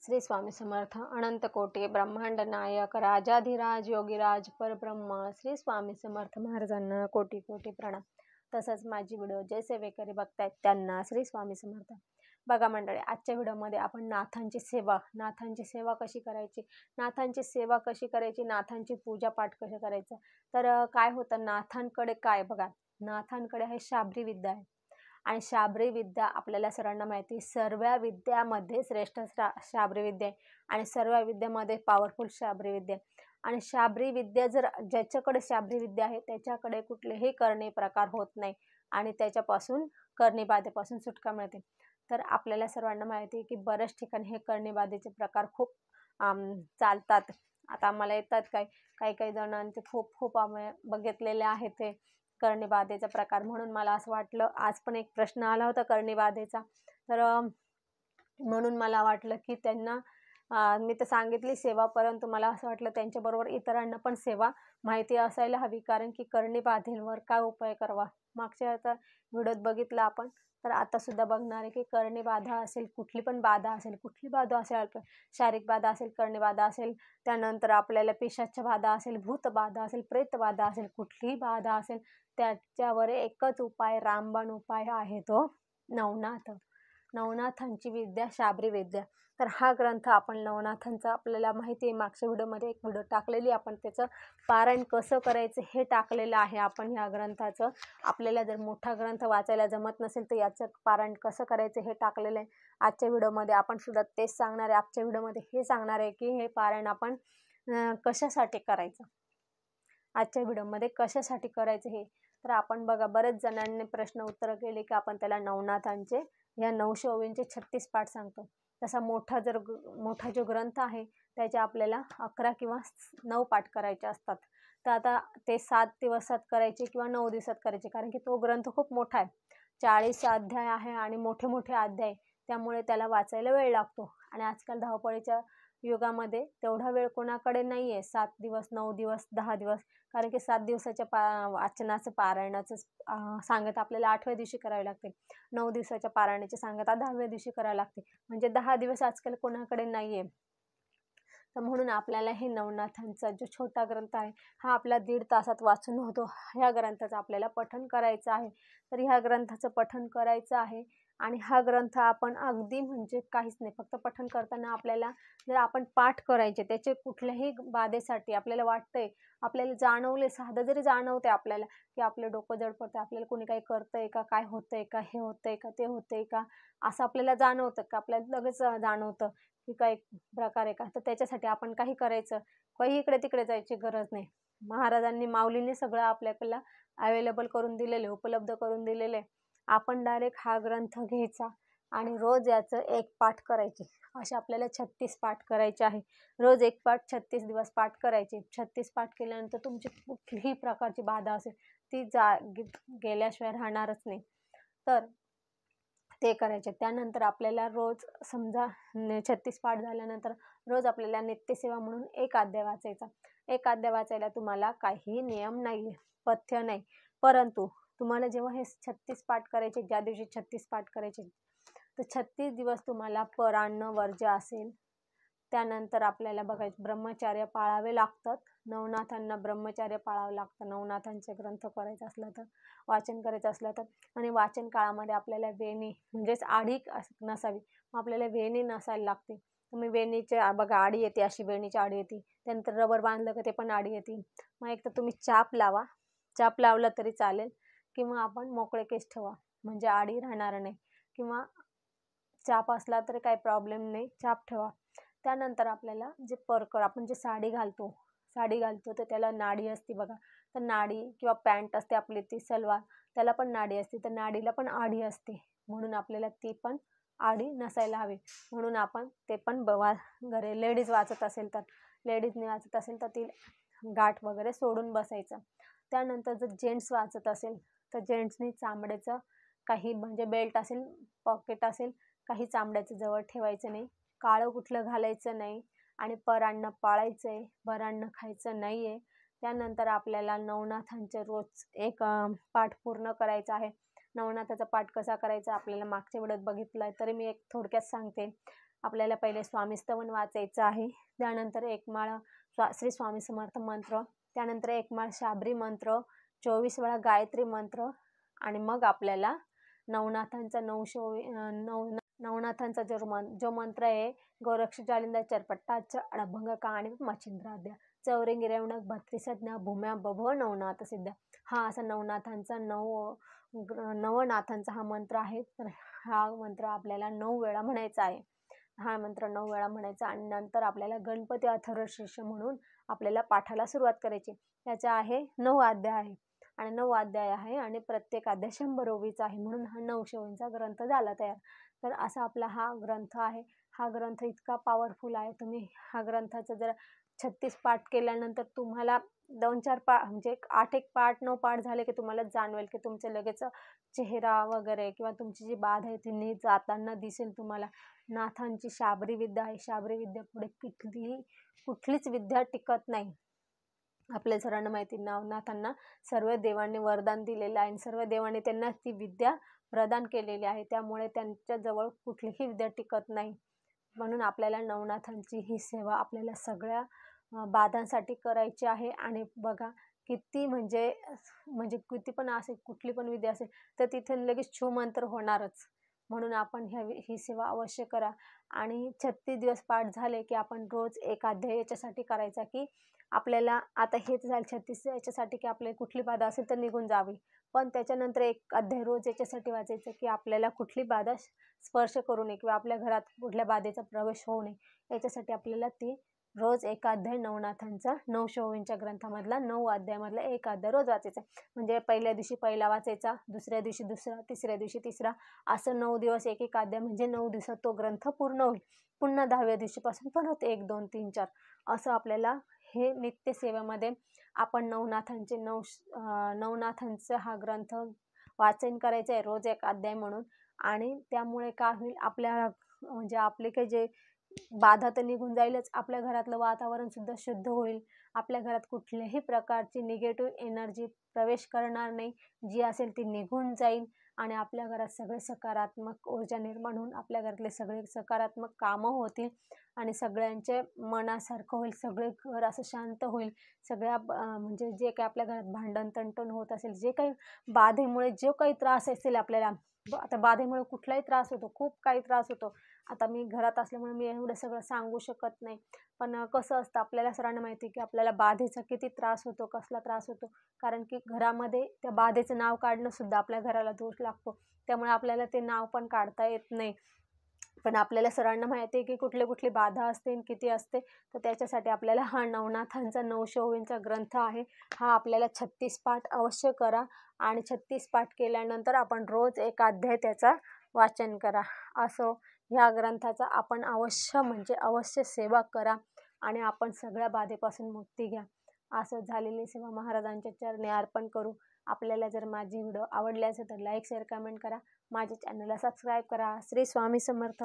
श्री स्वामी समर्थ अनंत कोटी ब्रह्मांड नायक राजाधिराज योगीराज परब्रह्म श्री स्वामी समर्थ महाराजांना कोटी कोटी प्रणाम। तसंच माझी व्हिडिओ जे सेवेकरी बघतायत त्यांना श्री स्वामी समर्थ। बघा मंडळी, आजच्या व्हिडिओमध्ये आपण नाथांची सेवा कशी करायची, नाथांची सेवा कशी करायची, नाथांची पूजा पाठ कशी करायचं। तर काय होतं, नाथांकडे काय बघा, नाथांकडे आहे शाबरी विद्या आहे आणि शाबरी विद्या आपल्याला सर्वांना माहिती, सर्व विद्यामध्ये श्रेष्ठ शाबरी विद्या आहे आणि सर्व विद्यामध्ये पॉवरफुल शाबरी विद्या आणि शाबरी विद्या जर ज्याच्याकडे शाबरी विद्या आहे त्याच्याकडे कुठलेही करणे प्रकार होत नाही आणि त्याच्यापासून करणीबाधेपासून सुटका मिळते। तर आपल्याला सर्वांना माहिती आहे की बऱ्याच ठिकाणी हे करणीबाधेचे प्रकार खूप चालतात। आता आम्हाला येतात काही जणांचे खूप आम्ही बघितलेले आहेत ते करणीबाधेचा प्रकार। म्हणून मला असं वाटलं, आज पण एक प्रश्न आला होता करणीबाधेचा, तर म्हणून मला वाटलं की त्यांना मी तर सांगितली सेवा, परंतु मला असं वाटलं त्यांच्याबरोबर इतरांना पण सेवा माहिती असायला हवी, कारण की करणीबाधेवर काय उपाय करावा मागच्या आता व्हिडिओत बघितलं आपण, तर आता सुद्धा बघणार आहे की करणीबाधा असेल, कुठली पण बाधा असेल, कुठली बाधा असेल, शारीरिक बाधा असेल, करणीबाधा असेल, त्यानंतर आपल्याला पिशाच्य बाधा असेल, भूत बाधा असेल, प्रेत बाधा असेल, कुठलीही बाधा असेल त्याच्यावर एकच उपाय, रामबाण उपाय आहे, तो नवनाथांची विद्या, शाबरी विद्या। तर हा ग्रंथ आपण नवनाथांचा आपल्याला माहिती आहे, मागच्या व्हिडिओमध्ये एक व्हिडिओ टाकलेली आपण त्याचं पारायण कसं करायचं हे टाकलेलं आहे आपण ह्या ग्रंथाचं। आपल्याला जर मोठा ग्रंथ वाचायला जमत नसेल तर याचं पारायण कसं करायचं हे टाकलेलं आहे। आजच्या व्हिडिओमध्ये आपण सुद्धा तेच सांगणार आहे, आजच्या व्हिडिओमध्ये हे सांगणार आहे की हे पारायण आपण कशासाठी करायचं, आजच्या व्हिडिओमध्ये कशासाठी करायचं हे। तर आपण बघा, बरेच जणांनी प्रश्न उत्तर केले की आपण त्याला नवनाथांचे या 900 ओवींचे 36 पाठ सांगतो। तसा मोठा जो ग्रंथ आहे त्याचे आपल्याला 11 किंवा 9 पाठ करायचे असतात। तर आता ते 7 दिवसात करायचे किंवा 9 दिवसात करायचे, कारण की तो ग्रंथ खूप मोठा आहे, 40 अध्याय आहे आणि मोठे अध्याय, त्यामुळे त्याला वाचायला वेळ लागतो आणि आजकाल धावपळीच्या युगामध्ये तेवढा वेळ कोणाकडे नाही आहे 7 दिवस, 9 दिवस, 10 दिवस, कारण की 7 दिवसाच्या वाचनाचं पारायणाचं सांगत आपल्याला 8व्या दिवशी करावी लागते, 9 दिवसाच्या पारायणाची सांगत 10व्या दिवशी करावी लागते, म्हणजे 10 दिवस आजकाल कोणाकडे नाही आहे। तर म्हणून आपल्याला हे नवनाथांचा जो छोटा ग्रंथ आहे हा आपला 1.5 तासात वाचून होतो, ह्या ग्रंथाचं आपल्याला पठण करायचं आहे। तर ह्या ग्रंथाचं पठण करायचं आहे आणि हा ग्रंथ आपण अगदी म्हणजे काहीच नाही, फक्त पठण करताना आपल्याला जर आपण पाठ करायचे त्याचे कुठल्याही बाधेसाठी आपल्याला वाटतंय, आपल्याला जाणवले, साधं जरी जाणवते आपल्याला की आपलं डोकं जड पडतं, आपल्याला कोणी काही करतंय का, काय होतंय का, हे होतंय का, ते होतंय का, असं आपल्याला जाणवतं का, आपल्याला लगेच जाणवतं की काही प्रकार आहे का, तर त्याच्यासाठी आपण काही करायचं, काही इकडे तिकडे जायची गरज नाही। महाराजांनी, माऊलींनी सगळं आपल्याला अवेलेबल करून दिलेले, उपलब्ध करून दिलेले। आपण डायरेक्ट हा ग्रंथ घ्यायचा आणि रोज याचं 1 पाठ करायचे, असे आपल्याला 36 पाठ करायचे आहे। रोज 1 पाठ 36 दिवस पाठ करायचे। 36 पाठ केल्यानंतर तुमची कुठलीही प्रकारची बाधा असेल ती गेल्याशिवाय राहणारच नाही, तर ते करायचे। त्यानंतर आपल्याला रोज समजा 36 पाठ झाल्यानंतर रोज आपल्याला नित्यसेवा म्हणून 1 अध्याय वाचायचा। 1 अध्याय वाचायला तुम्हाला काही नियम नाही, पथ्य नाही, परंतु तुम्हाला जेव्हा हे 36 पाठ करायचे, ज्या दिवशी 36 पाठ करायचे तर 36 दिवस तुम्हाला परान्न वर्ज्य असेल। त्यानंतर आपल्याला बघायचं, ब्रह्मचर्य पाळावे लागतात, नवनाथांना ब्रह्मचर्य पाळावं लागतं नवनाथांचे ग्रंथ करायचं असलं तर, वाचन करायचं असलं तर। आणि वाचन काळामध्ये आपल्याला वेणी म्हणजेच आडी नसावी, मग आपल्याला वेणी नसायला लागते। तुम्ही वेणीचे बघा आडी येते, अशी वेणीची आडी येते, त्यानंतर रबर बांधलं का ते पण आडी येते। मग एक तर तुम्ही चाप लावा, चाप लावला तरी चालेल, किंवा आपण मोकळे केस ठेवा म्हणजे आडी राहणार नाही, किंवा चाप असला तरी काही प्रॉब्लेम नाही, चाप ठेवा। त्यानंतर आपल्याला जे परकर, आपण जे साडी घालतो तर त्याला नाडी असते बघा, तर नाडी किंवा पॅन्ट असते आपली ती सलवार, त्याला पण नाडी असते, तर नाडीला पण आडी असते, म्हणून आपल्याला ती पण आडी नसायला हवी। म्हणून आपण ते पण घरी लेडीज वाचत असेल तर, लेडीजने वाचत असेल तर ती गाठ वगैरे सोडून बसायचं। त्यानंतर जर जेंट्स वाचत असेल तर जेंट्सनी चांबड्याचं काही म्हणजे बेल्ट असेल, पॉकेट असेल, काही चांबड्याचं जवळ ठेवायचं नाही, काळं कुठलं घालायचं नाही आणि परान्न पाळायचं आहे, परान्न खायचं नाही आहे। त्यानंतर आपल्याला नवनाथांचे रोज 1 पाठ पूर्ण करायचा आहे। नवनाथाचा पाठ कसा करायचा आपल्याला मागच्या व्हिडिओत बघितलं आहे, तरी मी एक थोडक्यात सांगते। आपल्याला पहिले स्वामी स्तवन वाचायचं आहे, त्यानंतर एक माळ श्री स्वामी समर्थ मंत्र, त्यानंतर एक माळ शाबरी मंत्र, 24 वेळा गायत्री मंत्र, आणि मग आपल्याला नवनाथांचा नवनाथांचा जो मंत्र आहे, गोरक्ष जालिंदा चरपट्टाच अडभंग कहाणी मच्छिंद्राद्या चौरंगी रेवणक 32 ज्ञा भूम्या बभव नवनाथ सिद्ध, हा असा नवनाथांचा हा मंत्र आहे. तर हा मंत्र आपल्याला 9 वेळा म्हणायचा आहे. हा मंत्र 9 वेळा म्हणायचा आणि नंतर आपल्याला गणपती अथर्वशीर्ष म्हणून आपल्याला पाठाला सुरुवात करायची. त्याचा आहे 9 अध्याय आहे आणि 9 अध्याय आहे आणि प्रत्येक अध्याय 100 ओवीचा आहे, म्हणून हा 900 ओवींचा ग्रंथ झाला तयार. तर असा आपला हा ग्रंथ आहे. हा ग्रंथ इतका पॉवरफुल आहे. तुम्ही हा ग्रंथाचा जर 36 पाठ केल्यानंतर तुम्हाला 2-4 म्हणजे 8-1 पाठ 9 पाठ झाले की तुम्हाला जाणवेल की तुमचे लगेच चेहरा वगैरे किंवा तुमची जी बाध आहे ती जाताना दिसेल तुम्हाला. नाथांची शाबरी विद्या आहे. शाबरी विद्या पुढे कुठलीच विद्या टिकत नाही. आपल्या सर्वांना माहिती, नवनाथांना सर्व देवांनी वरदान दिलेलं आहे आणि सर्व देवांनी त्यांना ती विद्या प्रदान केलेली आहे, त्यामुळे त्यांच्याजवळ कुठलीही विद्या टिकत नाही. म्हणून आपल्याला नवनाथांची ही सेवा आपल्याला सगळ्या बाधांसाठी करायची आहे. आणि बघा किती म्हणजे किती पण असेल, कुठली पण विद्या असेल तर तिथे लगेच छूमंत्र होणारच. म्हणून आपण ही सेवा अवश्य करा. आणि 36 दिवस पाठ झाले की आपण रोज एक अध्याय याच्यासाठी करायचा की आपल्याला आता हेच झालं 36 याच्यासाठी की आपल्याला कुठली बाधा असेल तर निघून जावी, पण त्याच्यानंतर एक अध्याय रोज याच्यासाठी वाचायचं की आपल्याला कुठली बाधा स्पर्श करू नये किंवा आपल्या घरात कुठल्या बाधेचा प्रवेश होऊ नये. याच्यासाठी आपल्याला ती रोज एक अध्याय नवनाथांचा 900 ओवींच्या ग्रंथामधला 9 अध्यायामधला एक अध्याय रोज वाचायचा. म्हणजे पहिल्या दिवशी पहिला वाचायचा, दुसऱ्या दिवशी दुसरा, तिसऱ्या दिवशी तिसरा, असं 9 दिवस एक एक अध्याय, म्हणजे 9 दिवसात तो ग्रंथ पूर्ण होईल. पुन्हा 10व्या दिवशीपासून परत 1, 2, 3, 4 असं आपल्याला हे नित्यसेवेमध्ये आपण नवनाथांचा हा ग्रंथ वाचन करायचं आहे रोज एक अध्याय म्हणून. आणि त्यामुळे काय होईल, आपल्या म्हणजे आपले काही जे बाधा तर निघून जाईलच, आपल्या घरातलं वातावरण सुद्धा शुद्ध होईल. आपल्या घरात कुठल्याही प्रकारची निगेटिव्ह एनर्जी प्रवेश करणार नाही, जी असेल ती निघून जाईल आणि आपल्या घरात सगळे सकारात्मक ऊर्जा निर्माण होऊन आपल्या घरातले सगळे सकारात्मक कामं होतील आणि सगळ्यांचे मनासारखं होईल. सगळे घर असं शांत होईल. सगळ्या म्हणजे जे काही आपल्या घरात भांडण तंटण होत असेल, जे काही बाधेमुळे जो काही त्रास असेल आपल्याला, आता बाधेमुळे कुठलाही त्रास होतो, खूप काही त्रास होतो. आता मी घरात असल्यामुळे मी एवढं सगळं सांगू शकत नाही, पण कसं असतं आपल्याला सर्वांना माहिती की आपल्याला बाधेचा किती त्रास होतो, कसला त्रास होतो. कारण की घरामध्ये त्या बाधेचं नाव काढणं सुद्धा आपल्या घराला दोष लागतो, त्यामुळे आपल्याला ते नाव पण काढता येत नाही. पण आपल्याला सर्वांना माहिती आहे की कुठली बाधा असते आणि किती असते. तर त्याच्यासाठी आपल्याला हा नवनाथांचा 900 ओवींचा ग्रंथ आहे. हा आपल्याला 36 पाठ अवश्य करा आणि 36 पाठ केल्यानंतर आपण रोज एक अध्याय त्याचा वाचन करा. असं ह्या ग्रंथाचा आपण अवश्य सेवा करा आणि आपण सगळ्या बाधेपासून मुक्ती घ्या. असं झालेली सेवा महाराजांच्या चरणी अर्पण करू. आपल्याला जर माझी व्हिडिओ आवडली असेल तर लाईक शेअर कमेंट करा. माझ्या चॅनलला सबस्क्राईब करा. श्री स्वामी समर्थ.